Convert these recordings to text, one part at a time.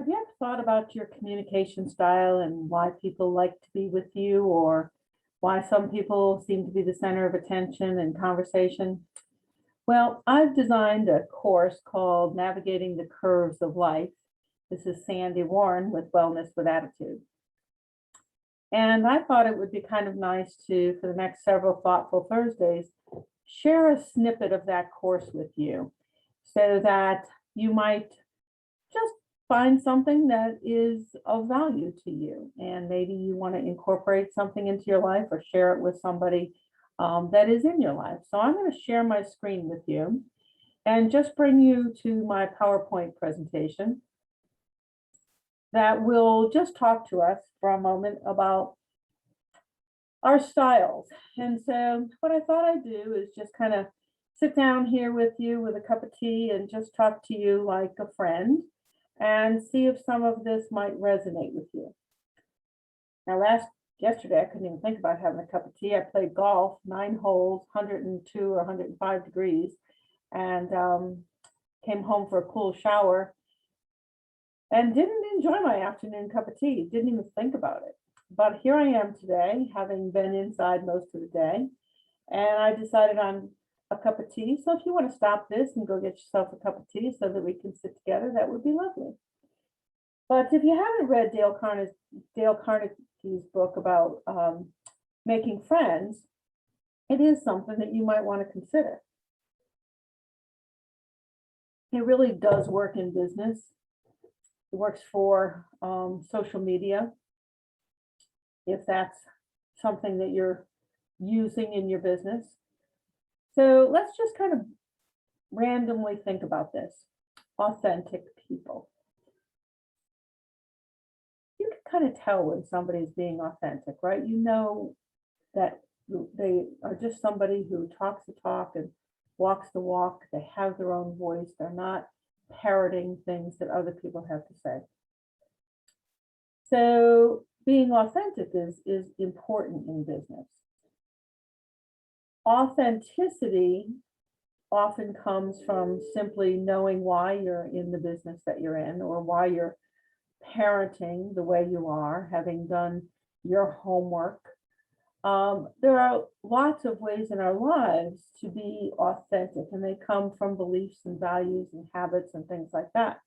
Have you ever thought about your communication style and why people like to be with you, or why some people seem to be the center of attention in conversation? Well, I've designed a course called Navigating the Curves of Life. This is Sandy Warren with Wellness with Attitude. And I thought it would be kind of nice to, for the next several Thoughtful Thursdays, share a snippet of that course with you so that you might just find something that is of value to you. And maybe you want to incorporate something into your life or share it with somebody that is in your life. So I'm going to share my screen with you and just bring you to my PowerPoint presentation that will just talk to us for a moment about our styles. And so what I thought I'd do is just kind of sit down here with you with a cup of tea and just talk to you like a friend and see if some of this might resonate with you. Now, yesterday, I couldn't even think about having a cup of tea. I played golf, 9 holes, 102 or 105 degrees, and came home for a cool shower and didn't enjoy my afternoon cup of tea, didn't even think about it. But here I am today, having been inside most of the day, and I decided on a cup of tea. So if you want to stop this and go get yourself a cup of tea so that we can sit together, that would be lovely. But if you haven't read Dale Carnegie's book about making friends, it is something that you might want to consider. It really does work in business. It works for social media, if that's something that you're using in your business. So let's just kind of randomly think about this. Authentic people. You can kind of tell when somebody's being authentic, right? You know that they are just somebody who talks the talk and walks the walk. They have their own voice. They're not parroting things that other people have to say. So being authentic is important in business. Authenticity often comes from simply knowing why you're in the business that you're in, or why you're parenting the way you are, having done your homework. There are lots of ways in our lives to be authentic, and they come from beliefs and values and habits and things like that.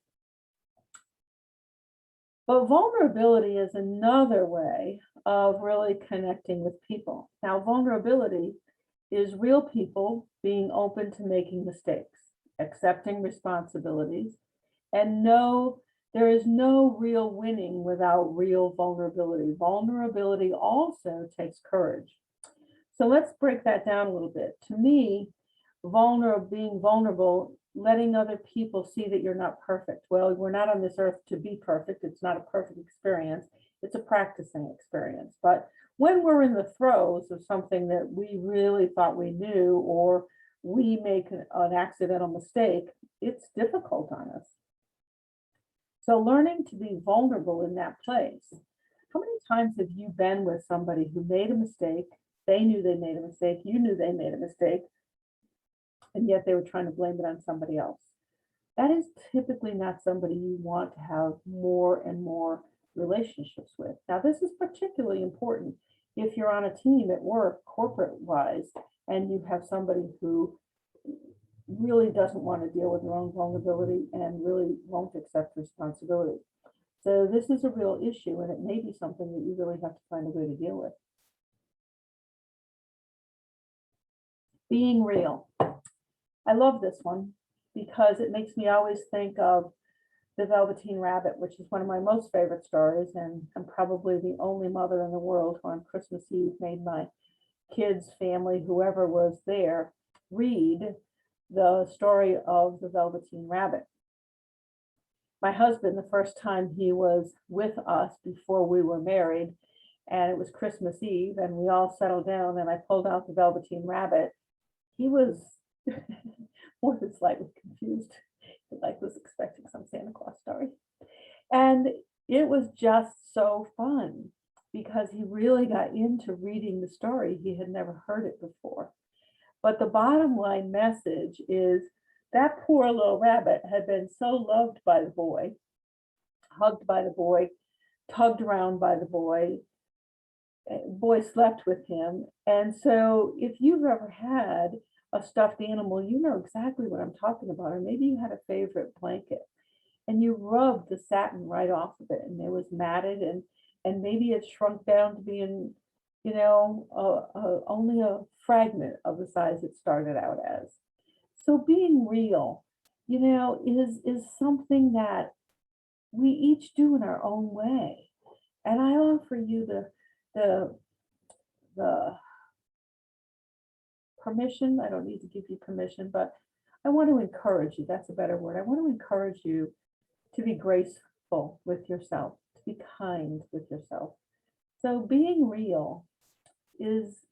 But vulnerability is another way of really connecting with people. Now, vulnerability is real people being open to making mistakes, accepting responsibilities, and there is no real winning without real vulnerability. Vulnerability also takes courage. So let's break that down a little bit. To me, being vulnerable, letting other people see that you're not perfect. Well, we're not on this earth to be perfect. It's not a perfect experience. It's a practicing experience. But when we're in the throes of something that we really thought we knew, or we make an accidental mistake, it's difficult on us. So learning to be vulnerable in that place. How many times have you been with somebody who made a mistake? They knew they made a mistake. You knew they made a mistake, and yet they were trying to blame it on somebody else. That is typically not somebody you want to have more and more relationships with. Now, this is particularly important if you're on a team at work, corporate-wise, and you have somebody who really doesn't want to deal with their own vulnerability and really won't accept responsibility. So this is a real issue, and it may be something that you really have to find a way to deal with. Being real. I love this one because it makes me always think of the Velveteen Rabbit, which is one of my most favorite stories, and I'm probably the only mother in the world who on Christmas Eve made my kids, family, whoever was there, read the story of the Velveteen Rabbit. My husband, the first time he was with us before we were married, and it was Christmas Eve, and we all settled down, and I pulled out the Velveteen Rabbit. He was more than slightly confused. He was expecting some Santa Claus story. And it was just so fun because he really got into reading the story. He had never heard it before. But the bottom line message is that poor little rabbit had been so loved by the boy, hugged by the boy, tugged around by the boy. Boy slept with him. And so if you've ever had a stuffed animal, you know exactly what I'm talking about. Or maybe you had a favorite blanket and you rubbed the satin right off of it and it was matted and maybe it shrunk down to being, only a fragment of the size it started out as. So being real, is something that we each do in our own way. And I offer you the the permission. I don't need to give you permission, but I want to encourage you. That's a better word. I want to encourage you to be graceful with yourself, to be kind with yourself. So being real is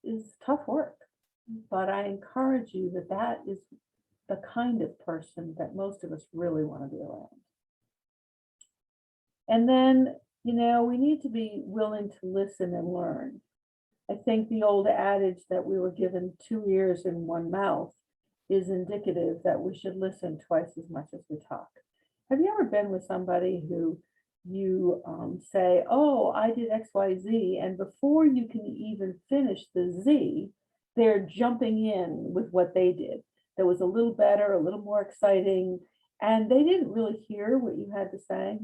tough work, but I encourage you that that is the kind of person that most of us really want to be around. And then, we need to be willing to listen and learn. I think the old adage that we were given two ears and one mouth is indicative that we should listen twice as much as we talk. Have you ever been with somebody who you say, oh, I did X, Y, Z, and before you can even finish the Z, they're jumping in with what they did. That was a little better, a little more exciting, and they didn't really hear what you had to say.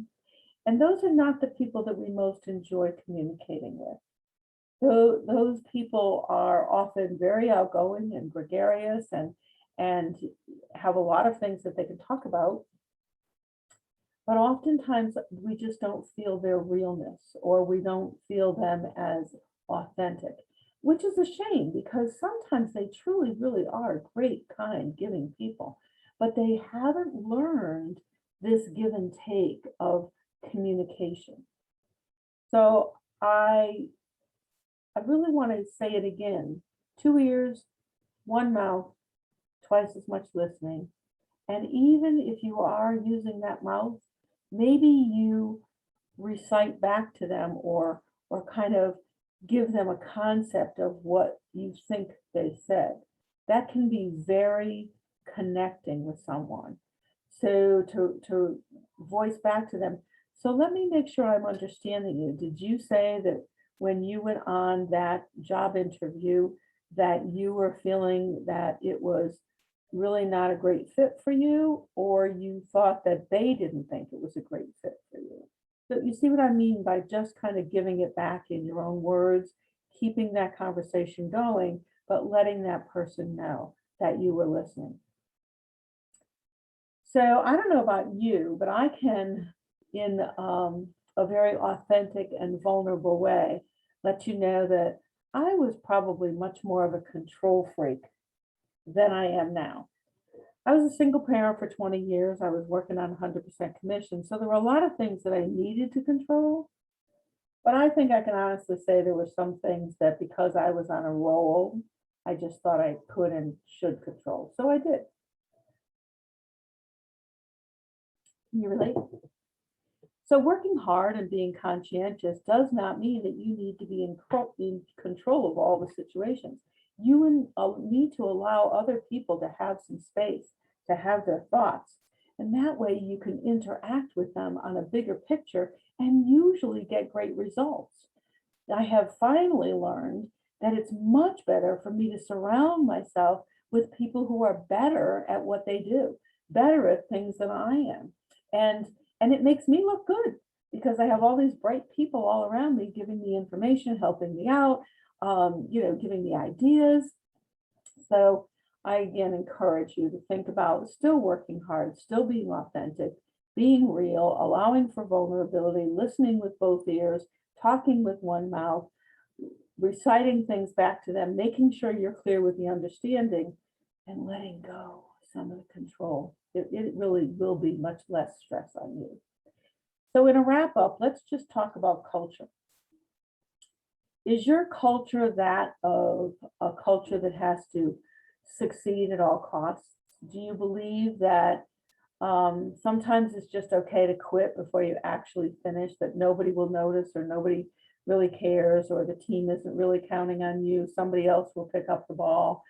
And those are not the people that we most enjoy communicating with. Those people are often very outgoing and gregarious and have a lot of things that they can talk about. But oftentimes we just don't feel their realness or we don't feel them as authentic, which is a shame because sometimes they truly, really are great, kind, giving people, but they haven't learned this give and take of communication. So I really want to say it again, two ears, one mouth, twice as much listening. And even if you are using that mouth, maybe you recite back to them or kind of give them a concept of what you think they said. That can be very connecting with someone. So to voice back to them. So let me make sure I'm understanding you. Did you say that when you went on that job interview that you were feeling that it was really not a great fit for you, or you thought that they didn't think it was a great fit for you? So you see what I mean by just kind of giving it back in your own words, keeping that conversation going, but letting that person know that you were listening. So I don't know about you, but I can, in a very authentic and vulnerable way, let you know that I was probably much more of a control freak than I am now. I was a single parent for 20 years. I was working on 100% commission. So there were a lot of things that I needed to control. But I think I can honestly say there were some things that because I was on a roll, I just thought I could and should control. So I did. Can you relate? So working hard and being conscientious does not mean that you need to be in control of all the situations. You need to allow other people to have some space, to have their thoughts. And that way you can interact with them on a bigger picture and usually get great results. I have finally learned that it's much better for me to surround myself with people who are better at what they do, better at things than I am. And it makes me look good because I have all these bright people all around me giving me information, helping me out, giving me ideas. So I again encourage you to think about still working hard, still being authentic, being real, allowing for vulnerability, listening with both ears, talking with one mouth, reciting things back to them, making sure you're clear with the understanding, and letting go some of the control. It really will be much less stress on you. So in a wrap up, let's just talk about culture. Is your culture that of a culture that has to succeed at all costs? Do you believe that sometimes it's just okay to quit before you actually finish, that nobody will notice or nobody really cares or the team isn't really counting on you, somebody else will pick up the ball?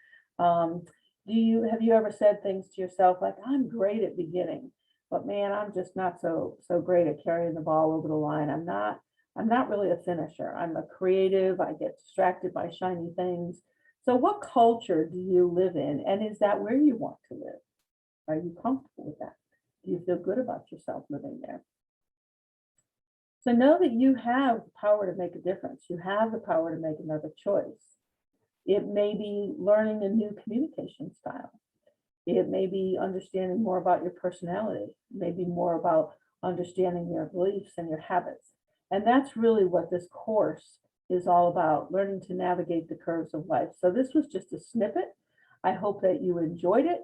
Have you ever said things to yourself like, I'm great at beginning, but man, I'm just not so great at carrying the ball over the line. I'm not really a finisher. I'm a creative. I get distracted by shiny things. So what culture do you live in? And is that where you want to live? Are you comfortable with that? Do you feel good about yourself living there? So know that you have the power to make a difference. You have the power to make another choice. It may be learning a new communication style. It may be understanding more about your personality, maybe more about understanding your beliefs and your habits. And that's really what this course is all about, learning to navigate the curves of life. So this was just a snippet. I hope that you enjoyed it.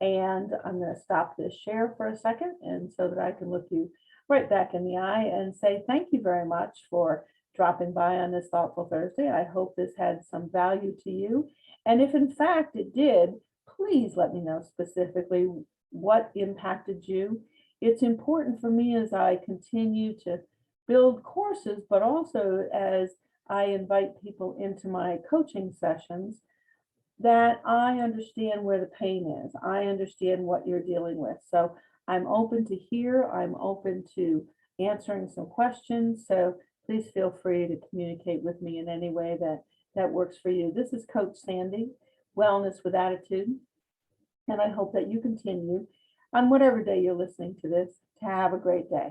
And I'm going to stop this share for a second, and so that I can look you right back in the eye and say thank you very much for dropping by on this Thoughtful Thursday. I hope this had some value to you. And if in fact it did, please let me know specifically what impacted you. It's important for me as I continue to build courses, but also as I invite people into my coaching sessions, that I understand where the pain is. I understand what you're dealing with. So I'm open to hear. I'm open to answering some questions. So please feel free to communicate with me in any way that works for you. This is Coach Sandy, Wellness with Attitude. And I hope that you continue on whatever day you're listening to this to have a great day.